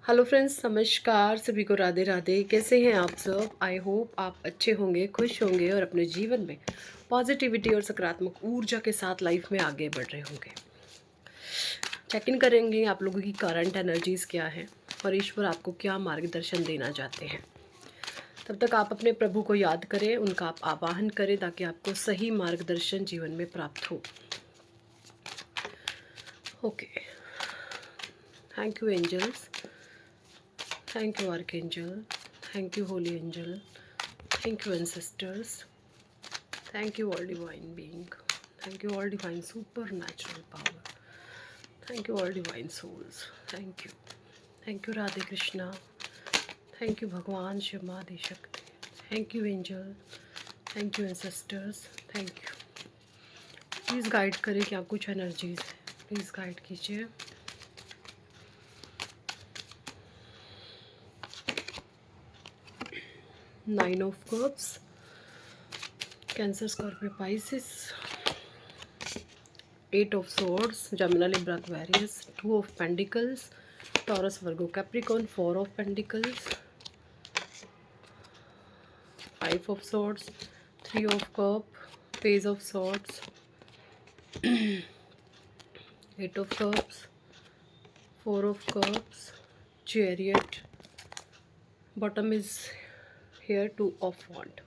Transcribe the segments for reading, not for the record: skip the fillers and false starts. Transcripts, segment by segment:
Hello friends, नमस्कार। सभी को राधे राधे। कैसे हैं आप सब? आई होप आप अच्छे होंगे, खुश होंगे और अपने जीवन में पॉजिटिविटी और सकारात्मक ऊर्जा के साथ लाइफ में आगे बढ़ रहे होंगे। चेक इन करेंगे आप लोगों की करंट एनर्जीज़ क्या है और ईश्वर आपको क्या मार्गदर्शन देना चाहते हैं। तब तक आप अपने प्रभु को याद करें, उनका आप आवाहन करें ताकि आपको सही मार्गदर्शन जीवन में प्राप्त हो। Okay, thank you angels, thank you archangel, thank you holy angel, thank you ancestors, thank you all divine being, thank you all divine supernatural power, thank you all divine souls, thank you Radhe Krishna, thank you Bhagwan Shiv Mahadi Shakti, thank you angel, thank you ancestors, thank you। Please guide करें क्या कुछ energies है, please guide कीजिए। Nine of cups, cancer, Scorpio, Pisces, eight of swords, Gemini, Libra, Aquarius, two of pentacles, Taurus, Virgo, Capricorn, four of pentacles, five of swords, three of cup, page of swords, eight of cups, four of cups, chariot, bottom is here, two of wand.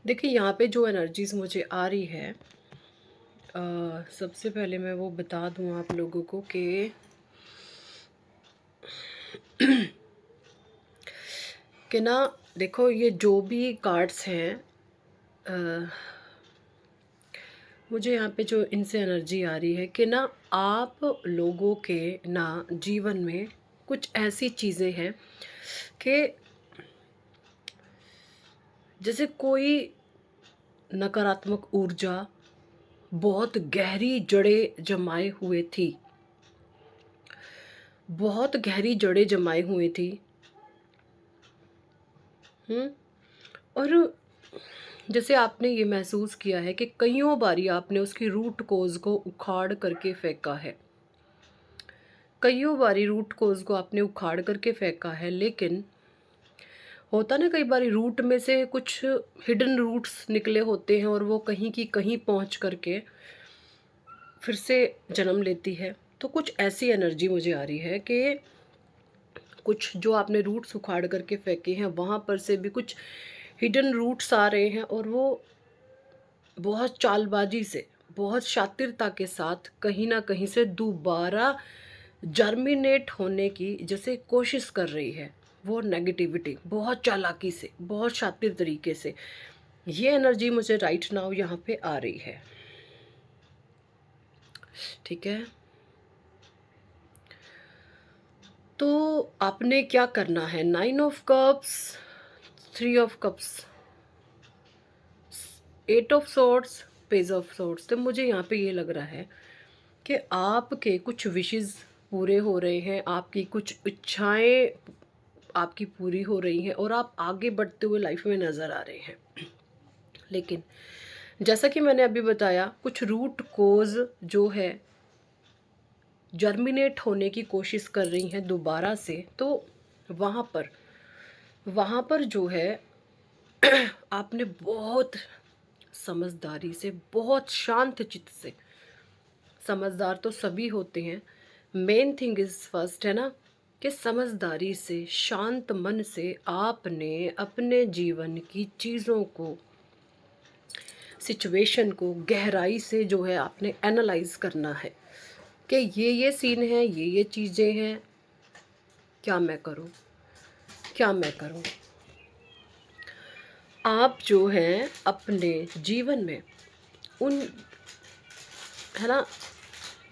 देखिए यहाँ पे जो energies मुझे आ रही है, सबसे पहले मैं वो बता दूँ आप लोगों को कि ना देखो, ये जो भी कार्ड्स हैं, मुझे यहाँ पे जो इनसे एनर्जी आ रही है कि ना आप लोगों के ना जीवन में कुछ ऐसी चीज़ें हैं कि जैसे कोई नकारात्मक ऊर्जा बहुत गहरी जड़ें जमाए हुए थी, बहुत गहरी जड़ें जमाए हुए थी। और जैसे आपने ये महसूस किया है कि कईयों बारी आपने उसकी रूट कोज को उखाड़ करके फेंका है, कईयों बारी रूट कोज को आपने उखाड़ करके फेंका है, लेकिन होता ना कई बारी रूट में से कुछ हिडन रूट्स निकले होते हैं और वो कहीं की कहीं पहुंच करके फिर से जन्म लेती है। तो कुछ ऐसी एनर्जी मुझे आ रही है कि कुछ जो आपने रूट्स उखाड़ करके फेंके हैं वहाँ पर से भी कुछ हिडन रूट्स आ रहे हैं और वो बहुत चालबाजी से, बहुत शातिरता के साथ कहीं ना कहीं से दोबारा जर्मिनेट होने की जैसे कोशिश कर रही है। वो नेगेटिविटी बहुत चालाकी से, बहुत शातिर तरीके से, ये एनर्जी मुझे राइट नाउ यहाँ पे आ रही है। ठीक है, तो आपने क्या करना है, nine of cups, three of cups, eight of swords, page of swords. तो मुझे यहाँ पे ये लग रहा है कि आपके कुछ विशेस पूरे हो रहे हैं, आपकी कुछ इच्छाएं आपकी पूरी हो रही हैं और आप आगे बढ़ते हुए लाइफ में नज़र आ रहे हैं। लेकिन जैसा कि मैंने अभी बताया, कुछ रूट कोज जो है जर्मिनेट होने की कोशिश कर रही हैं दोबारा से। तो वहाँ पर जो है आपने बहुत समझदारी से, बहुत शांत चित्त से, समझदार तो सभी होते हैं, मेन थिंग इज़ फर्स्ट है ना, कि समझदारी से, शांत मन से आपने अपने जीवन की चीज़ों को, सिचुएशन को गहराई से जो है आपने एनालाइज करना है कि ये सीन है, ये चीज़ें हैं, क्या मैं करूं, क्या मैं करूं। आप जो हैं अपने जीवन में उन, है ना,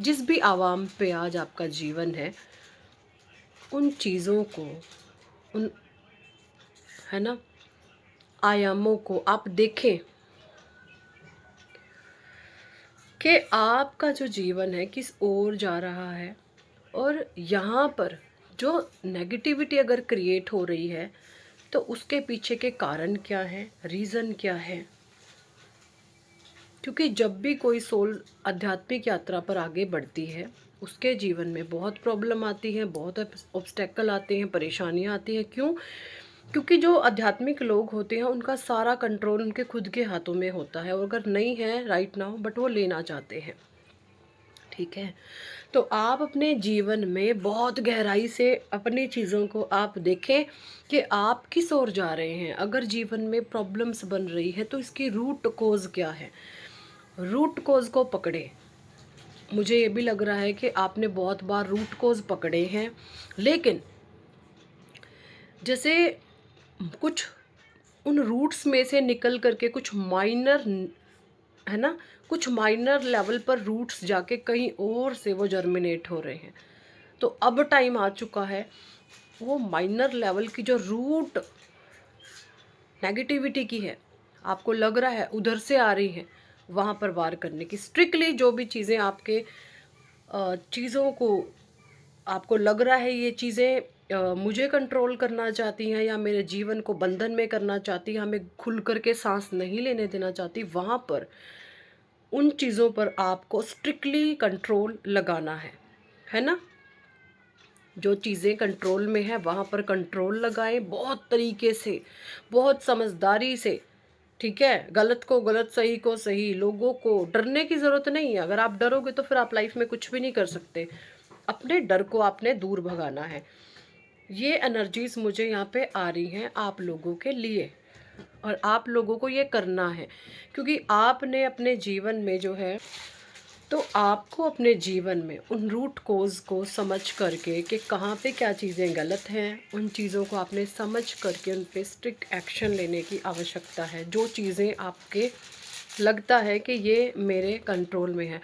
जिस भी आवाम पे आज आपका जीवन है, उन चीज़ों को, उन, है ना, आयामों को आप देखें कि आपका जो जीवन है किस ओर जा रहा है। और यहाँ पर जो नेगेटिविटी अगर क्रिएट हो रही है तो उसके पीछे के कारण क्या है, रीज़न क्या है। क्योंकि जब भी कोई सोल आध्यात्मिक यात्रा पर आगे बढ़ती है, उसके जीवन में बहुत प्रॉब्लम आती है, बहुत ऑब्स्टेकल आते हैं, परेशानियाँ आती हैं। क्यों? क्योंकि जो आध्यात्मिक लोग होते हैं उनका सारा कंट्रोल उनके खुद के हाथों में होता है, और अगर नहीं है राइट नाउ, बट वो लेना चाहते हैं। ठीक है, तो आप अपने जीवन में बहुत गहराई से अपनी चीज़ों को आप देखें कि आप किस ओर जा रहे हैं। अगर जीवन में प्रॉब्लम्स बन रही है तो इसकी रूट कोज क्या है, रूट कोज को पकड़े। मुझे ये भी लग रहा है कि आपने बहुत बार रूट कोज पकड़े हैं, लेकिन जैसे कुछ उन रूट्स में से निकल करके कुछ माइनर, है ना, कुछ माइनर लेवल पर रूट्स जाके कहीं और से वो जर्मिनेट हो रहे हैं। तो अब टाइम आ चुका है वो माइनर लेवल की जो रूट नेगेटिविटी की है, आपको लग रहा है उधर से आ रही है, वहाँ पर वार करने की। स्ट्रिक्टली जो भी चीज़ें आपके चीज़ों को आपको लग रहा है ये चीज़ें मुझे कंट्रोल करना चाहती हैं या मेरे जीवन को बंधन में करना चाहती हैं, हमें खुल करके सांस नहीं लेने देना चाहती, वहाँ पर उन चीज़ों पर आपको स्ट्रिक्टली कंट्रोल लगाना है ना। जो चीज़ें कंट्रोल में है वहाँ पर कंट्रोल लगाएं, बहुत तरीके से, बहुत समझदारी से। ठीक है, गलत को गलत, सही को सही। लोगों को डरने की ज़रूरत नहीं है। अगर आप डरोगे तो फिर आप लाइफ में कुछ भी नहीं कर सकते। अपने डर को आपने दूर भगाना है। ये एनर्जीज मुझे यहाँ पे आ रही हैं आप लोगों के लिए, और आप लोगों को ये करना है, क्योंकि आपने अपने जीवन में जो है, तो आपको अपने जीवन में उन रूट कोज को समझ करके कि कहाँ पे क्या चीज़ें गलत हैं, उन चीज़ों को आपने समझ करके उन पे स्ट्रिक्ट एक्शन लेने की आवश्यकता है। जो चीज़ें आपके लगता है कि ये मेरे कंट्रोल में है,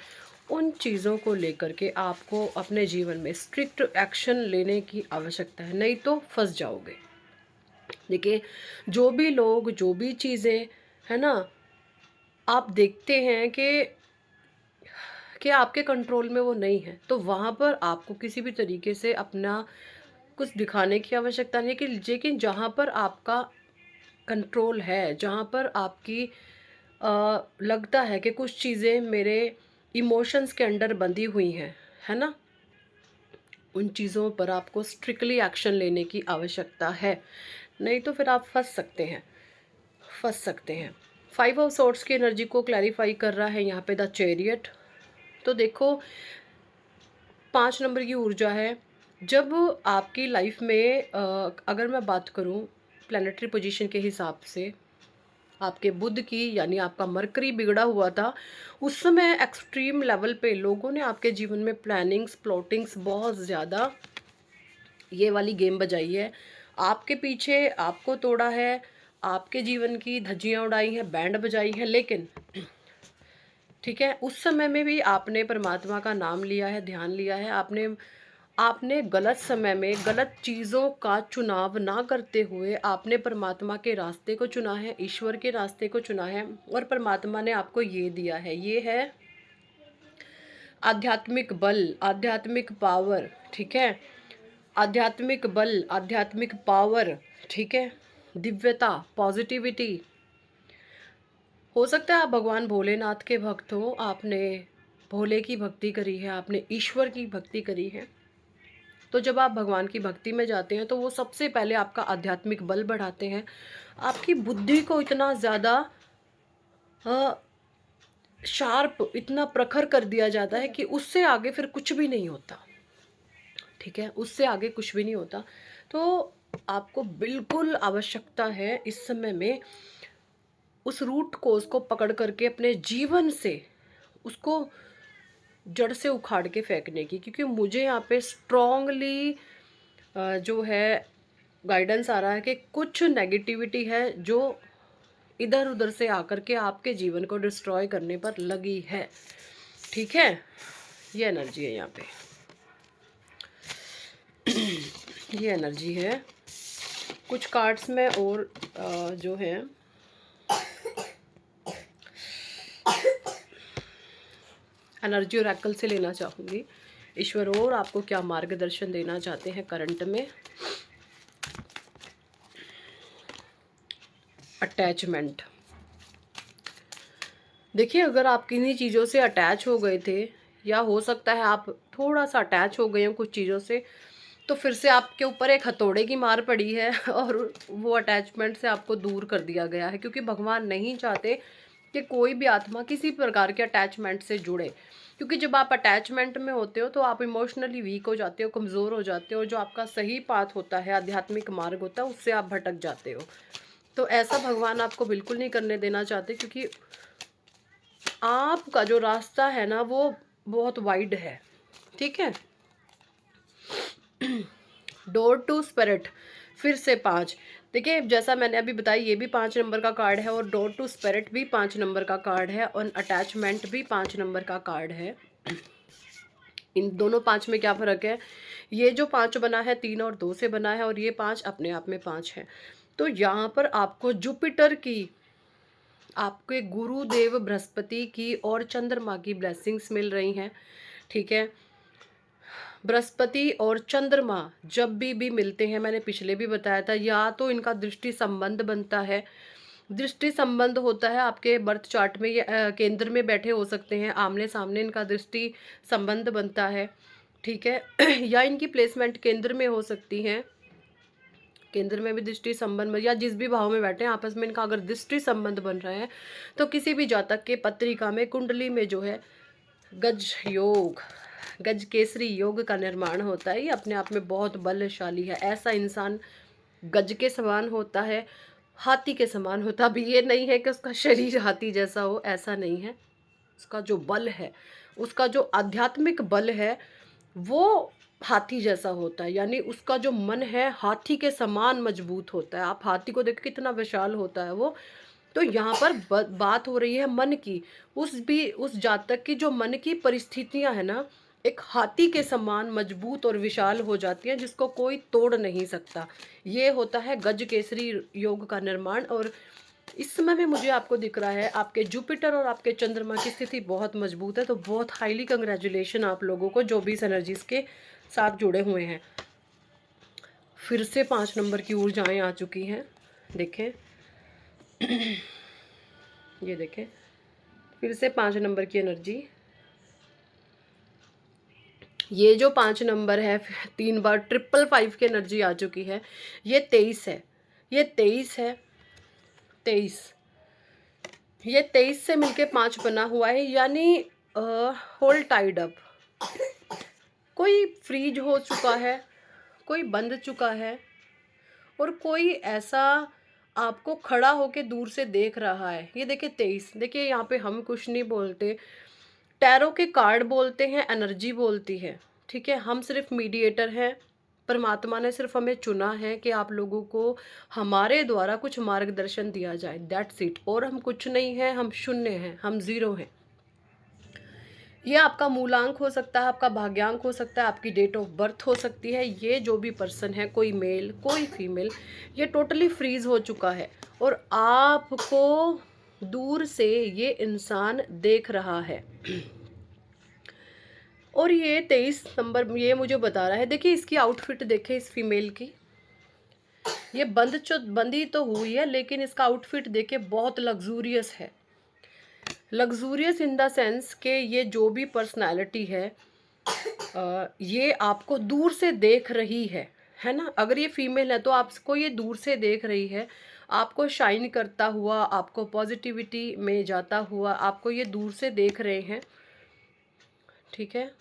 उन चीज़ों को लेकर के आपको अपने जीवन में स्ट्रिक्ट एक्शन लेने की आवश्यकता है, नहीं तो फंस जाओगे। देखिए, जो भी लोग, जो भी चीज़ें, है ना, आप देखते हैं कि आपके कंट्रोल में वो नहीं है, तो वहाँ पर आपको किसी भी तरीके से अपना कुछ दिखाने की आवश्यकता नहीं है। कि लेकिन जहाँ पर आपका कंट्रोल है, जहाँ पर आपकी लगता है कि कुछ चीज़ें मेरे इमोशंस के अंडर बंधी हुई हैं, है ना, उन चीज़ों पर आपको स्ट्रिक्टली एक्शन लेने की आवश्यकता है, नहीं तो फिर आप फंस सकते हैं। 5 ऑफ सोर्ड्स की एनर्जी को क्लैरिफाई कर रहा है यहाँ पे द चैरियट। तो देखो, 5 नंबर की ऊर्जा है। जब आपकी लाइफ में अगर मैं बात करूं प्लानिटरी पोजीशन के हिसाब से, आपके बुध की, यानी आपका मरकरी बिगड़ा हुआ था, उस समय एक्सट्रीम लेवल पे लोगों ने आपके जीवन में प्लानिंग्स, प्लॉटिंग्स बहुत ज़्यादा ये वाली गेम बजाई है। आपके पीछे आपको तोड़ा है, आपके जीवन की धज्जियाँ उड़ाई हैं, बैंड बजाई है, लेकिन ठीक है, उस समय में भी आपने परमात्मा का नाम लिया है, ध्यान लिया है। आपने आपने गलत समय में गलत चीज़ों का चुनाव ना करते हुए आपने परमात्मा के रास्ते को चुना है, ईश्वर के रास्ते को चुना है, और परमात्मा ने आपको ये दिया है, ये है आध्यात्मिक बल, आध्यात्मिक पावर। ठीक है, आध्यात्मिक बल, आध्यात्मिक पावर। ठीक है, दिव्यता, पॉजिटिविटी। हो सकता है आप भगवान भोलेनाथ के भक्त हो, आपने भोले की भक्ति करी है, आपने ईश्वर की भक्ति करी है। तो जब आप भगवान की भक्ति में जाते हैं तो वो सबसे पहले आपका आध्यात्मिक बल बढ़ाते हैं, आपकी बुद्धि को इतना ज़्यादा शार्प, इतना प्रखर कर दिया जाता है कि उससे आगे फिर कुछ भी नहीं होता। ठीक है, उससे आगे कुछ भी नहीं होता। तो आपको बिल्कुल आवश्यकता है इस समय में उस रूट कोज को पकड़ करके अपने जीवन से उसको जड़ से उखाड़ के फेंकने की, क्योंकि मुझे यहाँ पे स्ट्रॉन्गली जो है गाइडेंस आ रहा है कि कुछ नेगेटिविटी है जो इधर उधर से आकर के आपके जीवन को डिस्ट्रॉय करने पर लगी है। ठीक है, ये एनर्जी है यहाँ पे, ये एनर्जी है। कुछ कार्ड्स में और जो है एनर्जी ओरेकल से लेना चाहूँगी। ईश्वर और आपको क्या मार्गदर्शन देना चाहते हैं करंट में। अटैचमेंट। देखिए, अगर आप किन्हीं चीज़ों से अटैच हो गए थे, या हो सकता है आप थोड़ा सा अटैच हो गए हो कुछ चीज़ों से, तो फिर से आपके ऊपर एक हथौड़े की मार पड़ी है और वो अटैचमेंट से आपको दूर कर दिया गया है, क्योंकि भगवान नहीं चाहते कि कोई भी आत्मा किसी प्रकार के अटैचमेंट से जुड़े। क्योंकि जब आप अटैचमेंट में होते हो तो आप इमोशनली वीक हो जाते हो, कमज़ोर हो जाते हो, जो आपका सही पाथ होता है, आध्यात्मिक मार्ग होता है, उससे आप भटक जाते हो। तो ऐसा भगवान आपको बिल्कुल नहीं करने देना चाहते, क्योंकि आपका जो रास्ता है ना वो बहुत वाइड है। ठीक है। डोर टू स्पिरिट, फिर से 5। देखिए, जैसा मैंने अभी बताया, ये भी 5 नंबर का कार्ड है, और डोर टू स्पिरिट भी 5 नंबर का कार्ड है, और अटैचमेंट भी 5 नंबर का कार्ड है। इन दोनों 5 में क्या फ़र्क है? ये जो 5 बना है 3 और 2 से बना है, और ये 5 अपने आप में 5 है। तो यहाँ पर आपको जुपिटर की, आपके गुरुदेव बृहस्पति की और चंद्रमा की ब्लेसिंग्स मिल रही हैं। ठीक है। बृहस्पति और चंद्रमा जब भी मिलते हैं, मैंने पिछले भी बताया था, या तो इनका दृष्टि संबंध बनता है। दृष्टि संबंध होता है आपके बर्थ चार्ट में, ये केंद्र में बैठे हो सकते हैं, आमने सामने इनका दृष्टि संबंध बनता है। ठीक है। या इनकी प्लेसमेंट केंद्र में हो सकती हैं, केंद्र में भी दृष्टि संबंध, या जिस भी भाव में बैठे हैं आपस में इनका अगर दृष्टि संबंध बन रहा है, तो किसी भी जातक के पत्रिका में, कुंडली में जो है गज योग, गज केसरी योग का निर्माण होता है। ये अपने आप में बहुत बलशाली है। ऐसा इंसान गज के समान होता है, हाथी के समान होता। अभी ये नहीं है कि उसका शरीर हाथी जैसा हो, ऐसा नहीं है। उसका जो बल है, उसका जो आध्यात्मिक बल है, वो हाथी जैसा होता है। यानी उसका जो मन है हाथी के समान मजबूत होता है। आप हाथी को देखो कितना विशाल होता है वो। तो यहाँ पर बात हो रही है मन की। उस जातक की जो मन की परिस्थितियां है ना, एक हाथी के समान मजबूत और विशाल हो जाती हैं, जिसको कोई तोड़ नहीं सकता। ये होता है गज केसरी योग का निर्माण। और इस समय में मुझे आपको दिख रहा है आपके जुपिटर और आपके चंद्रमा की स्थिति बहुत मजबूत है। तो बहुत हाईली कंग्रेचुलेशन आप लोगों को जो भी इस एनर्जीज के साथ जुड़े हुए हैं। फिर से 5 नंबर की ऊर्जाएं आ चुकी हैं। देखें, ये देखें, फिर से 5 नंबर की एनर्जी। ये जो 5 नंबर है, 3 बार 555 की एनर्जी आ चुकी है। ये 23 है, ये 23 है, 23, ये 23 से मिलके 5 बना हुआ है। यानी होल टाइड अप, कोई फ्रीज हो चुका है, कोई बंद चुका है, और कोई ऐसा आपको खड़ा होके दूर से देख रहा है। ये देखिए 23। देखिए यहाँ पे हम कुछ नहीं बोलते, टैरो के कार्ड बोलते हैं, एनर्जी बोलती है। ठीक है। हम सिर्फ मीडिएटर हैं। परमात्मा ने सिर्फ हमें चुना है कि आप लोगों को हमारे द्वारा कुछ मार्गदर्शन दिया जाए, दैट्स इट। और हम कुछ नहीं हैं, हम शून्य हैं, हम जीरो हैं। ये आपका मूलांक हो सकता है, आपका भाग्यांक हो सकता है, आपकी डेट ऑफ बर्थ हो सकती है। ये जो भी पर्सन है, कोई मेल कोई फीमेल, ये टोटली फ्रीज हो चुका है, और आपको दूर से ये इंसान देख रहा है। और ये 23 नंबर ये मुझे बता रहा है। देखिए इसकी आउटफिट देखे, इस फीमेल की, ये बंदी तो हुई है, लेकिन इसका आउटफिट देखे बहुत लग्जूरियस है। लग्जूरियस इन द सेंस के ये जो भी पर्सनालिटी है, ये आपको दूर से देख रही है ना। अगर ये फीमेल है तो आपको ये दूर से देख रही है, आपको शाइन करता हुआ, आपको पॉजिटिविटी में जाता हुआ, आपको ये दूर से देख रहे हैं। ठीक है।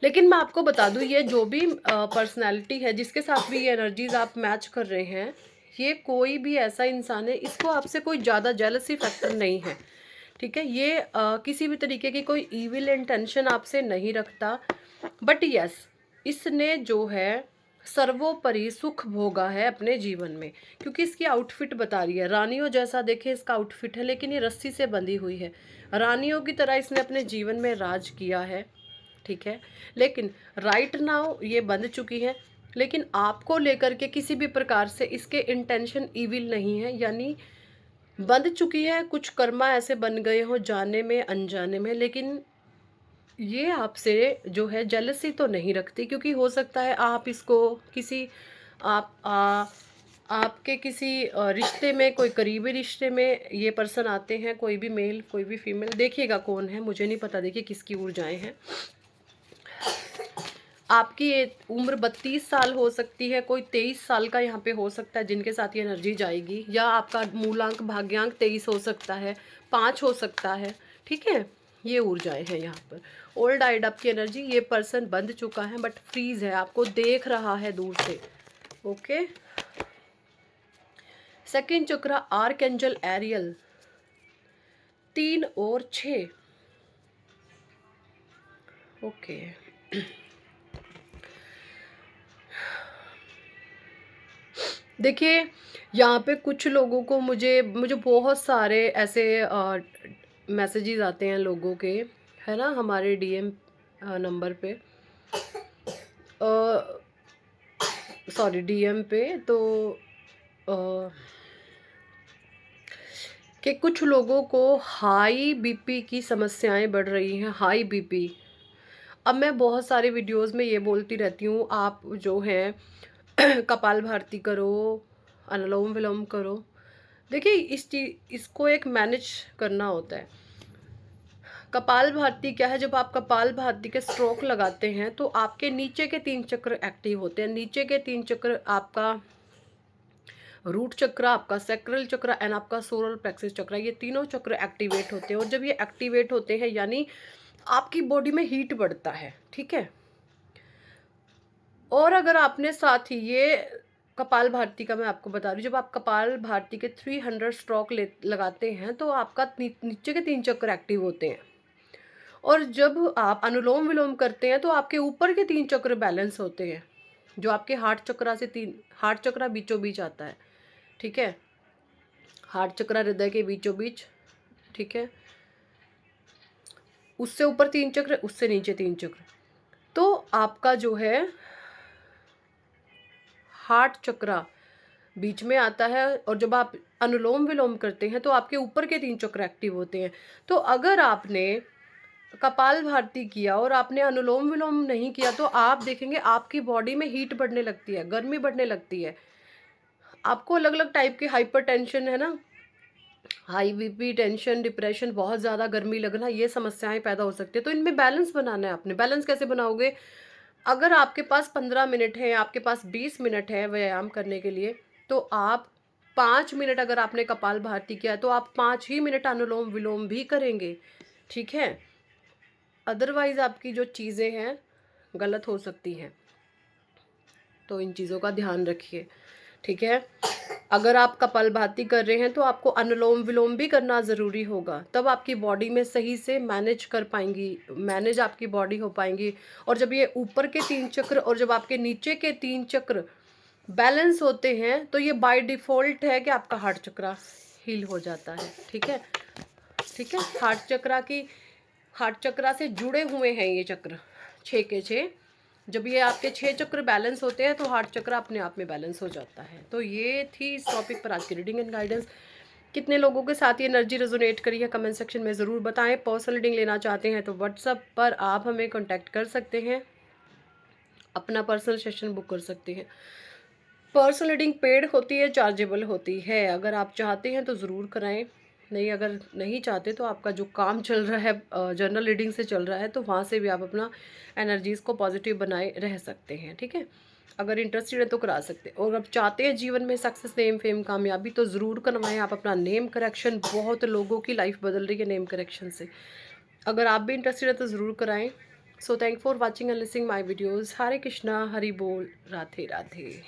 लेकिन मैं आपको बता दूं, ये जो भी पर्सनालिटी है जिसके साथ भी ये एनर्जीज आप मैच कर रहे हैं, ये कोई भी ऐसा इंसान है, इसको आपसे कोई ज़्यादा जेलसी फैक्टर नहीं है। ठीक है। ये किसी भी तरीके की कोई इविल इंटेंशन आपसे नहीं रखता। बट यस, इसने जो है सर्वोपरि सुख भोगा है अपने जीवन में, क्योंकि इसकी आउटफिट बता रही है रानियों जैसा। देखे इसका आउटफिट है, लेकिन ये रस्सी से बंधी हुई है। रानियों की तरह इसने अपने जीवन में राज किया है। ठीक है। लेकिन राइट नाउ ये बंध चुकी है, लेकिन आपको लेकर के किसी भी प्रकार से इसके इंटेंशन इविल नहीं है। यानी बंध चुकी है, कुछ कर्मा ऐसे बन गए हो जाने में अनजाने में, लेकिन ये आपसे जो है जेलसी तो नहीं रखती, क्योंकि हो सकता है आप इसको किसी आप आपके किसी रिश्ते में, कोई करीबी रिश्ते में ये पर्सन आते हैं, कोई भी मेल कोई भी फीमेल, देखिएगा कौन है मुझे नहीं पता, देखिए किसकी ऊर्जाएं हैं। आपकी ये उम्र 32 साल हो सकती है, कोई 23 साल का यहाँ पे हो सकता है जिनके साथ ये एनर्जी जाएगी, या आपका मूलांक भाग्यांक 23 हो सकता है, 5 हो सकता है, ठीक है। ये ऊर्जाएं हैं यहाँ पर। ओल्ड आइड अप की एनर्जी, ये पर्सन बंध चुका है बट फ्रीज है, आपको देख रहा है दूर से। ओके। सेकंड चक्र आर्कएंजल एरियल, 3 और 6। ओके। देखिए यहाँ पे कुछ लोगों को मुझे मुझे बहुत सारे ऐसे मैसेजेस आते हैं लोगों के, है ना, हमारे डीएम नंबर पे, सॉरी डीएम पे, तो अ, कि कुछ लोगों को हाई बीपी की समस्याएं बढ़ रही हैं, हाई बीपी। अब मैं बहुत सारे वीडियोस में ये बोलती रहती हूँ, आप जो है कपाल भारती करो, अनुलोम विलोम करो। देखिए इस चीज इसको एक मैनेज करना होता है। कपाल भाती क्या है, जब आप कपाल भाती के स्ट्रोक लगाते हैं तो आपके नीचे के 3 चक्र एक्टिव होते हैं। नीचे के 3 चक्र आपका रूट चक्र, आपका सैक्रल चक्र एंड आपका सोलर प्लेक्सस चक्र, ये तीनों चक्र एक्टिवेट होते हैं। और जब ये एक्टिवेट होते हैं यानी आपकी बॉडी में हीट बढ़ता है, ठीक है। और अगर आपने साथ ही ये कपाल भारती का मैं आपको बता रही हूँ, जब आप कपाल भारती के 300 स्ट्रोक लगाते हैं तो आपका नीचे के 3 चक्र एक्टिव होते हैं। और जब आप अनुलोम विलोम करते हैं तो आपके ऊपर के 3 चक्र बैलेंस होते हैं, जो आपके हार्ट चक्रा से 3, हार्ट चक्रा बीचों बीच आता है, ठीक है। हार्ट चक्रा हृदय के बीचों बीच, ठीक है। उससे ऊपर 3 चक्र, उससे नीचे 3 चक्र। तो आपका जो है हार्ट चक्रा बीच में आता है, और जब आप अनुलोम विलोम करते हैं तो आपके ऊपर के 3 चक्र एक्टिव होते हैं। तो अगर आपने कपाल भारती किया और आपने अनुलोम विलोम नहीं किया तो आप देखेंगे आपकी बॉडी में हीट बढ़ने लगती है, गर्मी बढ़ने लगती है। आपको अलग अलग टाइप के हाइपरटेंशन है ना, हाई बीपी, टेंशन, डिप्रेशन, बहुत ज़्यादा गर्मी लगना, ये समस्याएं पैदा हो सकती है। तो इनमें बैलेंस बनाना है आपने। बैलेंस कैसे बनाओगे? अगर आपके पास 15 मिनट है, आपके पास 20 मिनट है व्यायाम करने के लिए, तो आप 5 मिनट अगर आपने कपाल भारती किया है तो आप 5 ही मिनट अनुलोम विलोम भी करेंगे, ठीक है। अदरवाइज आपकी जो चीज़ें हैं गलत हो सकती हैं, तो इन चीज़ों का ध्यान रखिए, ठीक है। अगर आप कपालभाति कर रहे हैं तो आपको अनुलोम विलोम भी करना ज़रूरी होगा, तब आपकी बॉडी में सही से मैनेज कर पाएंगी, मैनेज आपकी बॉडी हो पाएंगी। और जब ये ऊपर के 3 चक्र और जब आपके नीचे के 3 चक्र बैलेंस होते हैं तो ये बाय डिफ़ॉल्ट है कि आपका हार्ट चक्रा हील हो जाता है, ठीक है। ठीक है, हार्ट चक्रा से जुड़े हुए हैं ये चक्र, 6 के 6। जब ये आपके 6 चक्र बैलेंस होते हैं तो हार्ट चक्र अपने आप में बैलेंस हो जाता है। तो ये थी इस टॉपिक पर आज की रीडिंग एंड गाइडेंस। कितने लोगों के साथ ये एनर्जी रेजोनेट करी है कमेंट सेक्शन में ज़रूर बताएं। पर्सनल रीडिंग लेना चाहते हैं तो व्हाट्सएप पर आप हमें कॉन्टैक्ट कर सकते हैं, अपना पर्सनल सेशन बुक कर सकते हैं। पर्सनल रीडिंग पेड होती है, चार्जेबल होती है। अगर आप चाहते हैं तो ज़रूर कराएं, नहीं अगर नहीं चाहते तो आपका जो काम चल रहा है जर्नल रीडिंग से चल रहा है तो वहाँ से भी आप अपना एनर्जीज़ को पॉजिटिव बनाए रह सकते हैं, ठीक है। अगर इंटरेस्टेड है तो करा सकते हैं। और अब चाहते हैं जीवन में सक्सेस, नेम, फेम, कामयाबी, तो ज़रूर करवाएं आप अपना नेम करेक्शन। बहुत लोगों की लाइफ बदल रही है नेम करेक्शन से। अगर आप भी इंटरेस्टेड है तो ज़रूर कराएं। So thank for watching and listening my videos. Hare Krishna, Hari बोल, राधे राधे।